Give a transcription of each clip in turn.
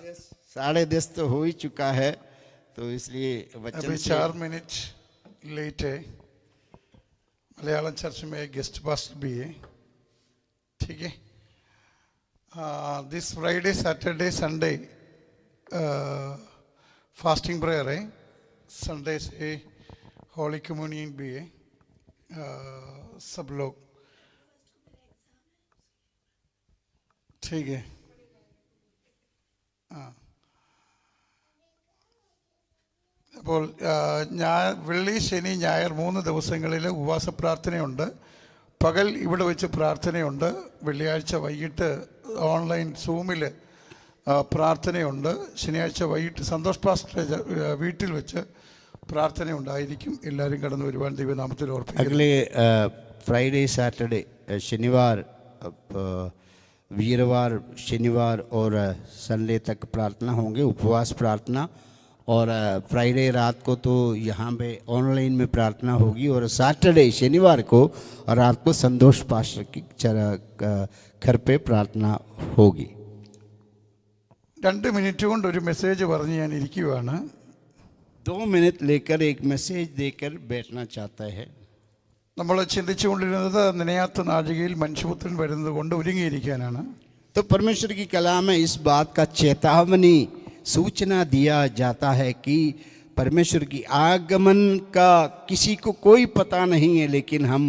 10:30 तो हो ही चुका है, तो इसलिए वचन अभी से 4 मिनट लेट है। मलयालम चर्च में गेस्ट पास्टर भी है, ठीक है। This Friday Saturday Sunday fasting prayer है, संडे से होली कम्युनियन भी है। सब लोग ठीक है। അപ്പോൾ വെള്ളി ശനി ഞായർ 3 ദിവസങ്ങളിൽ ഉപവാസ പ്രാർത്ഥനയുണ്ട്. പകൽ ഇവിടെ വെച്ച് പ്രാർത്ഥനയുണ്ട്. വെള്ളിയാഴ്ച വൈകിട്ട് ഓൺലൈൻ സൂമിൽ പ്രാർത്ഥനയുണ്ട്. ശനിയാഴ്ച വൈകിട്ട് സന്തോഷ് പാസ്റ്റർ വീട്ടിൽ വെച്ച് പ്രാർത്ഥനയുണ്ടായിരിക്കും. എല്ലാവരും കടന്നു വരുവാൻ ദൈവനാമത്തിൽ ഓർപ്പിക്കുന്നു. अगले फ्राइडे सैटरडे शनिवार वीरवार शनिवार और संडे तक प्रार्थना होंगे, उपवास प्रार्थना। और फ्राइडे रात को तो यहाँ पे ऑनलाइन में प्रार्थना होगी, और सैटरडे शनिवार को रात को संतोष पास्टर की घर पे प्रार्थना होगी। 2 മിനിറ്റ് കൊണ്ട് ഒരു മെസ്സേജ് പറഞ്ഞ് ഞാൻ ഇരിക്കുകയാണ്. 2 मिनट लेकर एक मैसेज देकर बैठना चाहता है। നമ്മൾ ചിന്തിച്ചുകൊണ്ടിരുന്നത് നിനയാത്ത നാഴികയിൽ മനുഷ്യപുത്രൻ വരുന്നത് കൊണ്ട് ഒരുങ്ങിയിരിക്കാനാണ്. तो परमेश्वर की कलाम में इस बात का चेतावनी सूचना दिया जाता है कि परमेश्वर की आगमन का किसी को कोई पता नहीं है, लेकिन हम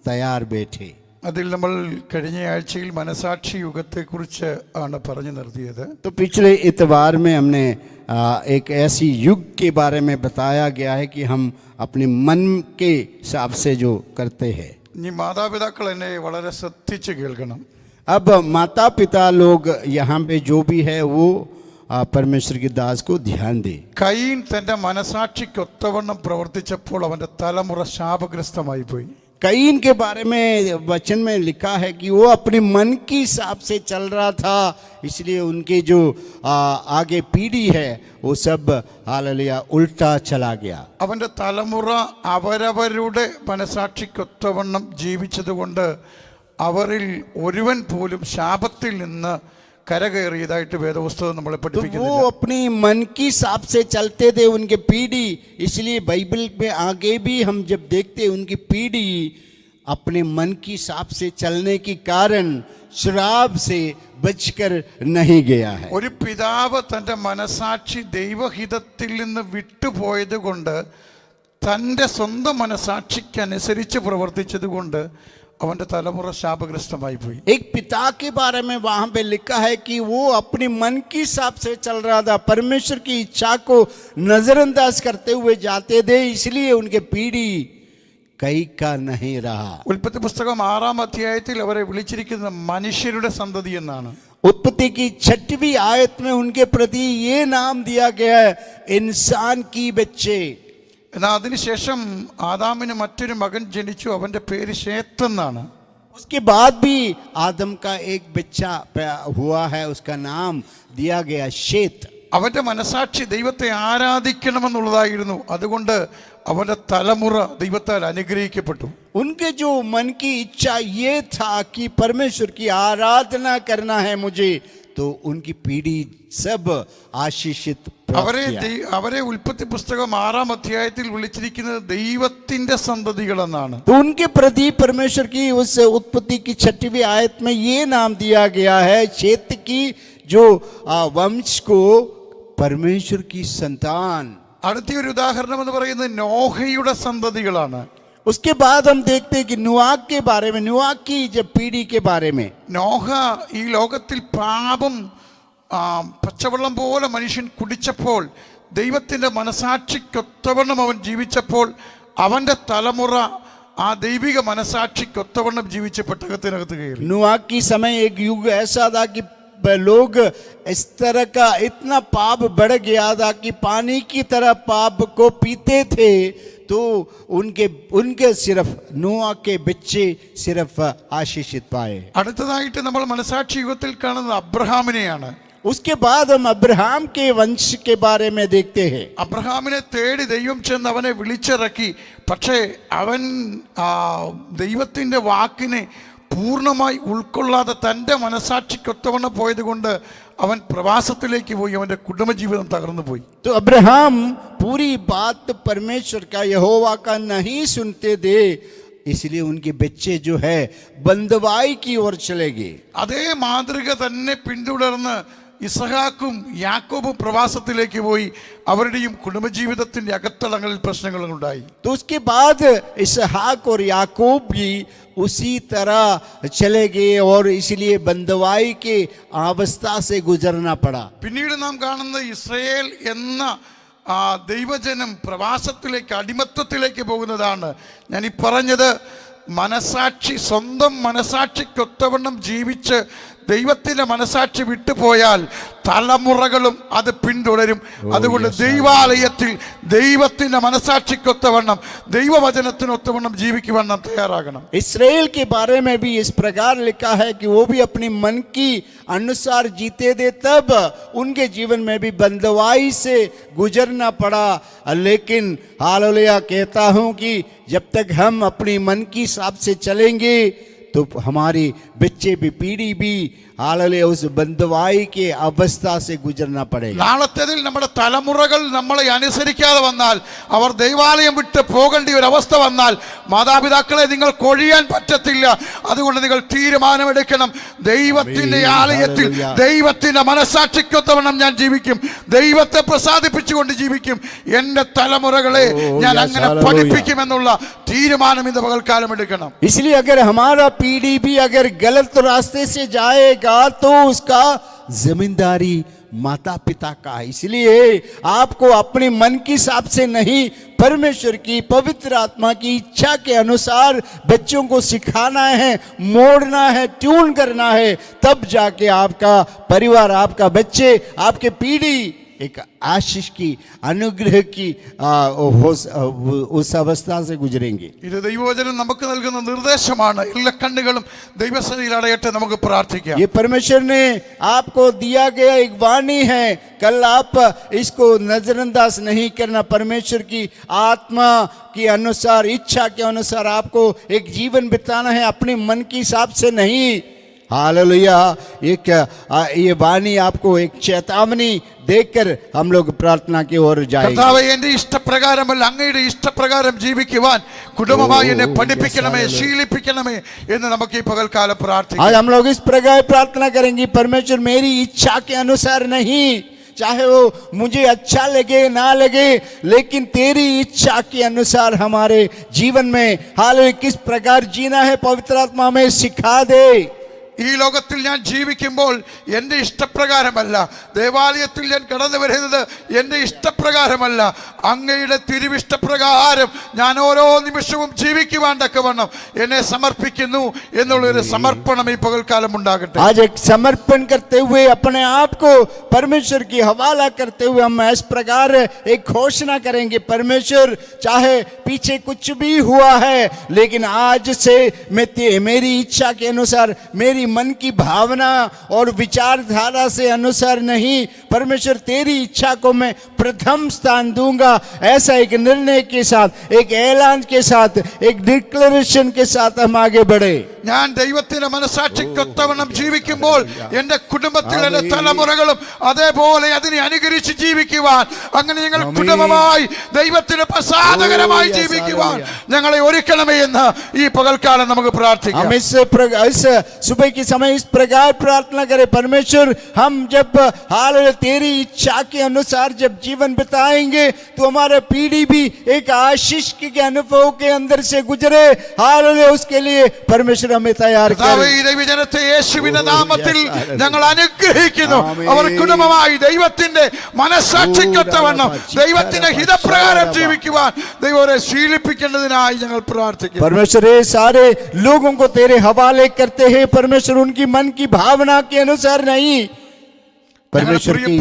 तैयार बैठे। അതിൽ നമ്മൾ കഴിഞ്ഞ ആഴ്ചയിൽ മനസാക്ഷി യുഗത്തെക്കുറിച്ച് ആണ് പറഞ്ഞു നിർത്തിയത്. तो पिछले इतवार में हमने एक ऐसी युग के बारे में बताया गया है कि हम अपने मन के हिसाब से जो करते हैं। ഇനി മാതാപിതാക്കൾ എന്നെ വളരെ ശ്രദ്ധിച്ച് കേൾക്കണം. अब माता पिता लोग यहाँ पे जो भी है वो परमेश्वर के दास को ध्यान दे। കയീൻ തന്റെ മനസാക്ഷിക്കൊത്തവണ്ണം പ്രവർത്തിച്ചപ്പോൾ അവന്റെ തലമുറ ശാപഗ്രസ്തമായി പോയി. कईन के बारे में वचन में लिखा है कि वो अपने मन के हिसाब से चल रहा था, इसलिए उनके जो आगे पीढ़ी है वो सब हालेलुया उल्टा चला गया। അവന്റെ തലമുറ അവരവരുടെ മനസാക്ഷിക്കൊത്തവണ്ണം ജീവിച്ചതുകൊണ്ട് അവരിൽ ഒരുവൻ പോലും ശാപത്തിൽ നിന്ന് കരകയറിയതായിട്ട് വേദപുസ്തകം നമ്മളെ പഠിപ്പിക്കുന്നു. वो अपनी मन की हिसाब से चलते थे उनके पीढ़ी, इसलिए बाइबल में आगे भी हम जब देखते उनकी पीढ़ी अपने मन की हिसाब से चलने के कारण शराब से बचकर नहीं गया है। ഒരു പിതാവ് തന്റെ മനസാക്ഷി ദൈവഹിതത്തിൽ നിന്ന് വിട്ടുപോയത് കൊണ്ട് തൻ്റെ സ്വന്തം മനസാക്ഷിക്കനുസരിച്ച് പ്രവർത്തിച്ചത് കൊണ്ട് അവന്റെ തലമുറ ശാപഗ്രസ്തമായി പോയി. एक पिता के बारे में वहां पे लिखा है कि वो अपने मन के हिसाब से चल रहा था, परमेश्वर की इच्छा को नजरअंदाज करते हुए जाते थे, इसलिए उनके पीढ़ी कई का नहीं रहा। ഉൽപ്പത്തി പുസ്തകം 6-ാം അധ്യായത്തിൽ അവരെ വിളിച്ചിരിക്കുന്നത് മനുഷ്യരുടെ സന്തതി എന്നാണ്. उत्पत्ति की 6वीं आयत में उनके प्रति ये नाम दिया गया है, इंसान की बच्चे। എന്നാൽ അതിനുശേഷം ആദാമിന് മറ്റൊരു മകൻ ജനിച്ചു, അവന്റെ പേര് ശേത്ത് എന്നാണ്. उसके बाद भी आदम का एक बच्चा हुआ है, उसका नाम दिया गया शेत। അവന്റെ മനസാക്ഷി ദൈവത്തെ ആരാധിക്കണമെന്നുള്ളതായിരുന്നു, അതുകൊണ്ട് അവന്റെ തലമുറ ദൈവത്താൽ അനുഗ്രഹിക്കപ്പെട്ടു. उनके जो मन की इच्छा ये था कि परमेश्वर की आराधना करना है मुझे, तो उनकी पीढ़ी सब आशीषित। അവരെ ഉൽപ്പത്തി പുസ്തകം 6-ാം അധ്യായത്തിൽ വിളിച്ചിരിക്കുന്നത് ദൈവത്തിന്റെ സന്തതികളെന്നാണ്. तो उनके प्रति परमेश्वर की उस उत्पत्ति की 6वीं आयत में ये नाम दिया गया है, शेत की जो वंश को परमेश्वर की संतान। അടുത്തൊരു ഉദാഹരണം എന്ന് പറയുന്നത് നോഹയുടെ സന്തതികളാണ്. उसके बाद हम देखते हैं कि नुआह के बारे में, नुआह की जब पीढ़ी के बारे में। നോഹ ഈ ലോകത്തിൽ പാപം പച്ചവെള്ളം പോലെ മനുഷ്യൻ കുടിച്ചപ്പോൾ ദൈവത്തിന്റെ മനസാക്ഷിക്കൊത്തവണ്ണം അവൻ ജീവിച്ചപ്പോൾ അവന്റെ തലമുറ ആ ദൈവിക മനസാക്ഷിക്കൊത്തവണ്ണം ജീവിച്ച പെട്ടകത്തിനകത്ത് കയറി. नुआह की समय एक युग ऐसा था कि लोग इस तरह का इतना पाप बढ़ गया था कि पानी की तरह पाप को पीते थे, तो उनके सिर्फ नूह के बच्चे सिर्फ आशीषित पाए। അടുത്തതായിട്ട് നമ്മൾ മനസാക്ഷി യുഗത്തിൽ കാണുന്നത് അബ്രഹാമിനെയാണ്. उसके बाद हम अब्राहम के वंश के बारे में देखते हैं। അബ്രഹാമിനെ തേടി ദൈവം ചെന്ന് അവനെ വിളിച്ചിറക്കി. പക്ഷേ അവൻ ദൈവത്തിന്റെ വാക്കിനെ പൂർണ്ണമായി ഉൾക്കൊള്ളാതെ തൻ്റെ മനസാക്ഷിക്കൊത്തവണ്ണം പോയത് കൊണ്ട് അവൻ പ്രവാസത്തിലേക്ക് പോയി, അവൻ്റെ കുടുംബജീവിതം തകർന്നു പോയി. तो अब्राहम पूरी बात परमेश्वर का यहोवा का नहीं सुनते थे, इसलिए उनके बच्चे जो है बंदवाई की ओर चले गए. അതേ മാതൃക തന്നെ പിന്തുടർന്ന് ഇസഹാക്കും യാക്കോബും പ്രവാസത്തിലേക്ക് പോയി. അവരുടെയും കുടുംബജീവിതത്തിന്റെ അകത്തളങ്ങളിൽ പ്രശ്നങ്ങൾ ഉണ്ടായി. तो उसके बाद इसहाक और याकूब भी उसी तरह चले गए और इसलिए बंदवाई के अवस्था से गुजरना पड़ा. പിന്നീട് നാം കാണുന്ന ഇസ്രായേൽ എന്ന ദൈവജനം പ്രവാസത്തിലേക്ക്, അടിമത്തത്തിലേക്ക് പോകുന്നതാണ്. ഞാൻ ഈ പറഞ്ഞത് മനസാക്ഷി, സ്വന്തം മനസാക്ഷിക്കൊത്തവണ്ണം ജീവിച്ച് ദൈവത്തിന്റെ മനസാക്ഷി വിട്ടുപോയാൽ തലമുറകളും അത് പിന്തുടരും. അതുകൊണ്ട് ദൈവാലയത്തിൽ ദൈവത്തിന്റെ മനസാക്ഷിക്കൊത്തവണ്ണം, ദൈവവചനത്തിനൊത്തവണ്ണം ജീവിക്കുവാൻ നാം തയ്യാറാകണം. इस्राएल के बारे में भी इस प्रकार लिखा है कि वो भी अपनी मन की अनुसार जीते थे, तब उनके जीवन में भी बंदवाई से गुजरना पड़ा. लेकिन हालेलुया कहता हूं कि जब तक हम अपनी मन की हिसाब से चलेंगे तो हमारी बच्चे भी, पीढ़ी भी हालेलुया उस बंदवाई के अवस्था से गुजरना पड़ेगा. നാളത്തേതിൽ നമ്മുടെ തലമുറകൾ നമ്മളെ അനുസരിക്കാതെ വന്നാൽ, അവർ ദൈവാലയം വിട്ട് പോകേണ്ട ഒരു അവസ്ഥ വന്നാൽ, മാതാപിതാക്കളെ നിങ്ങൾ കൊഴിയാൻ പറ്റത്തില്ല. അതുകൊണ്ട് നിങ്ങൾ തീരുമാനമെടുക്കണം. ദൈവത്തിന്റെ ആലയത്തിൽ ദൈവത്തിന്റെ മനസാക്ഷിക്കൊത്തവണ്ണം ഞാൻ ജീവിക്കും, ദൈവത്തെ പ്രസാദിപ്പിച്ചുകൊണ്ട് ജീവിക്കും, എന്റെ തലമുറകളെ ഞാൻ അങ്ങനെ പഠിപ്പിക്കുമെന്നുള്ള തീരുമാനം ഇന്ന് പകൽക്കാലം എടുക്കണം. इसलिए अगर हमारा पीढ़ी भी अगर गलत रास्ते से जाएगा तो उसका जिम्मेदारी माता पिता का है. इसलिए आपको अपने मन के हिसाब से नहीं, परमेश्वर की पवित्र आत्मा की इच्छा के अनुसार बच्चों को सिखाना है, मोड़ना है, ट्यून करना है. तब जाके आपका परिवार, आपका बच्चे, आपके पीढ़ी एक आशीष की, अनुग्रह की उस अवस्था से गुजरेंगे. ഇത് ദൈവവചനം നമുക്ക് നൽകുന്ന നിർദ്ദേശമാണ്. എല്ലാ കണ്ണുകളും ദൈവസന്നിധിയിൽ അടയട്ടെ, നമുക്ക് പ്രാർത്ഥിക്കാം. ये परमेश्वर ने आपको दिया गया एक वाणी है. कल आप इसको नजरअंदाज नहीं करना. परमेश्वर की आत्मा के अनुसार, इच्छा के अनुसार आपको एक जीवन बिताना है, अपने मन के हिसाब से नहीं. हालेलुया. एक ये वाणी आपको एक चेतावनी देकर हम लोग प्रार्थना की ओर जाएंगे. കർത്താവേ, എന്റെ ഇഷ്ടപ്രകാരമല്ല അങ്ങയുടെ ഇഷ്ടപ്രകാരം ജീവിക്കുവാൻ കുടുംബമായി എന്നെ പഠിപ്പിക്കണമേ, ശീലിപ്പിക്കണമേ എന്ന് നമുക്ക് ഈ പകൽക്കാലം പ്രാർത്ഥിക്കാം. आज हम लोग इस प्रकार प्रार्थना करेंगे, परमेश्वर मेरी इच्छा के अनुसार नहीं, चाहे वो मुझे अच्छा लगे ना लगे, लेकिन तेरी इच्छा के अनुसार हमारे जीवन में हालेलुया किस प्रकार जीना है पवित्र आत्मा हमें सिखा दे. ഈ ലോകത്തിൽ ഞാൻ ജീവിക്കുമ്പോൾ എൻ്റെ ഇഷ്ടപ്രകാരമല്ല, ദേവാലയത്തിൽ ഞാൻ കടന്നു വരുന്നത് എൻ്റെ ഇഷ്ടപ്രകാരമല്ല, അങ്ങയുടെ തിരുവിഷ്ടപ്രകാരം ഞാൻ ഓരോ നിമിഷവും ജീവിക്കുവാൻ തക്കവണ്ണം എന്നെ സമർപ്പിക്കുന്നു എന്നുള്ളൊരു സമർപ്പണം ഈ പകൽക്കാലം ഉണ്ടാകട്ടെ. आज एक समर्पण करते हुए अपने आप को परमेश्वर की हवाला करते हुए हम इस प्रकार एक घोषणा करेंगे, परमेश्वर चाहे पीछे कुछ भी हुआ है, लेकिन आज से मैं मेरी इच्छा के अनुसार, मेरी मन की भावना और विचारधारा से अनुसार नहीं, परमेश्वर तेरी इच्छा को मैं प्रथम स्थान दूंगा. ऐसा एक निर्णय के साथ, एक ऐलान के साथ, एक डिक्लेरेशन के साथ हम आगे बढ़े. ഞാൻ ദൈവത്തിന്റെ മനസാക്ഷിക്കൊത്തവണ്ണം ജീവിക്കുമ്പോൾ എന്റെ കുടുംബത്തിൽ എന്റെ തലമുറകളും അതേപോലെ അതിനെ അനുകരിച്ച് ജീവിക്കുവാൻ, അങ്ങനെ ഞങ്ങൾ കുടുംബമായി ദൈവത്തിന് പ്രസാദകരമായി ജീവിക്കുവാൻ ഞങ്ങളെ ഒരുക്കണമേ എന്ന് ഈ പകൽക്കാലം നമുക്ക് പ്രാർത്ഥിക്കാം. हम इस सुबह के समय इस प्रकार प्रार्थना करें, परमेश्वर हम जब हाल तेरी इच्छा के अनुसार जब जीवन बिताएंगे तो हमारा पीढ़ी भी एक आशीष के अनुभव के अंदर से गुजरे. हाल उसके लिए परमेश्वर हमें तैयार करे. ദൈവജനത്തെ യേശുവിന്റെ നാമത്തിൽ ഞങ്ങൾ അനുഗ്രഹിക്കുന്നു. അവർ കുടുംബമായി ദൈവത്തിന്റെ മനസാക്ഷിക്കൊത്തവണ്ണം ദൈവത്തിന്റെ ഹിതപ്രകാരം ജീവിക്കുവാൻ ദൈവരെ ശീലിപ്പിക്കേണ്ടതിനായി ഞങ്ങൾ പ്രാർത്ഥിക്കുന്നു. परमेश्वर ये सारे लोगों को तेरे हवाले करते हैं. परमेश्वर उनकी मन की भावना के अनुसार नहीं, परमेश्वर की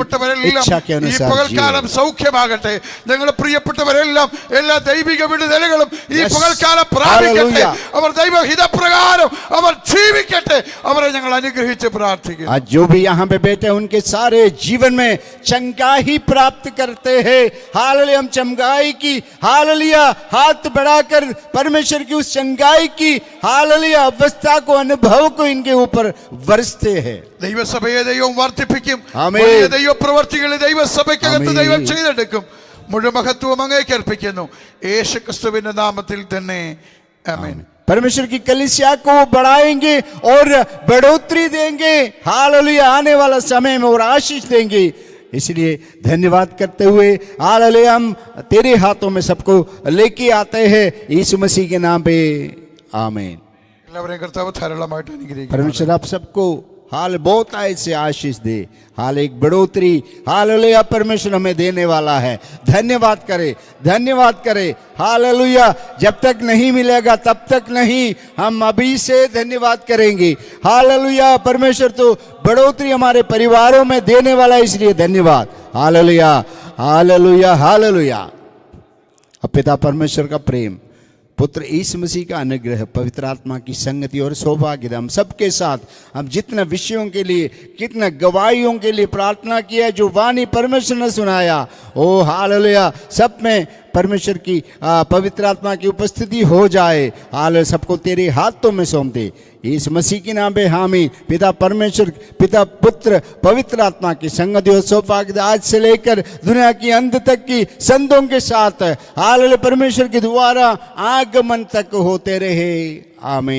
इच्छा के ഈ अनुसार പകൽക്കാലം സൗഖ്യമാകട്ടെ. ഞങ്ങളുടെ പ്രിയപ്പെട്ടവരെല്ലാം എല്ലാ ദൈവിക വിടുതലുകളും ഈ പകൽക്കാലം പ്രാപിക്കട്ടെ. അവർ ദൈവഹിതപ്രകാരം അവർ ജീവിക്കട്ടെ. അവരെ ഞങ്ങൾ അനുഗ്രഹിച്ച് പ്രാർത്ഥിക്കുന്നു. आज जो भी यहाँ पे बैठे उनके सारे जीवन में चंगाई प्राप्त करते हैं. हालेलुया. हम चंगाई की हालेलुया हाथ बढ़ाकर परमेश्वर की उस चंगाई की हालेलुया अवस्था को, अनुभव को इनके ऊपर बरसते हैं. ദൈവസഭയെ ദൈവം വർദ്ധിപ്പിക്കും. ആമേൻ. വലിയ ദൈവപ്രവർത്തികൾ ദൈവസഭയ്ക്കകത്ത് ആമേൻ. ദൈവം ചെയ്തെടുക്കും. മുഴുവൻ മഹത്വവും അങ്ങേക്ക് അർപ്പിക്കുന്നു യേശുക്രിസ്തുവിന്റെ നാമത്തിൽ തന്നെ. ആമേൻ. परमेश्वर की कलीसिया को बढ़ाएंगे और बढ़ोतरी देंगे। हालेलुया, आने वाला समय में और आशीष देंगे। इसलिए धन्यवाद करते हुए हालेलुया हम तेरे हाथों में सबको लेके आते हैं यीशु मसीह के नाम पे, आमीन। എല്ലാവരെയും കർത്താവ് ധാരാളമായിട്ട് അനുഗ്രഹിക്കും. परमेश्वर आप सबको हाल बहुत आय से आशीष दे। हाल एक बढ़ोतरी हालेलुया परमेश्वर हमें देने वाला है। धन्यवाद करे, धन्यवाद करे। हालेलुया, जब तक नहीं मिलेगा तब तक नहीं, हम अभी से धन्यवाद करेंगे। हालेलुया, परमेश्वर तो बढ़ोतरी हमारे परिवारों में देने वाला है, इसलिए धन्यवाद। Hallelujah, hallelujah, hallelujah. अब पिता परमेश्वर का प्रेम, पुत्र यीशु मसीह का अनुग्रह, पवित्र आत्मा की संगति और सौभाग्य हम सबके साथ, हम जितने विषयों के लिए, कितने गवाहियों के लिए प्रार्थना किया है, जो वाणी परमेश्वर ने सुनाया, ओ हालेलुया, सब में परमेश्वर की पवित्र आत्मा की उपस्थिति हो जाए। हालेलुया, सबको तेरे हाथों में सौंप दे यीशु मसीह के नाम पे, आमीन। पिता परमेश्वर, पिता पुत्र पवित्र आत्मा की संगति और सौभाग्य आज से लेकर दुनिया की अंत तक की संतों के साथ हालेलुया परमेश्वर के द्वारा आगमन तक होते रहे, आमीन।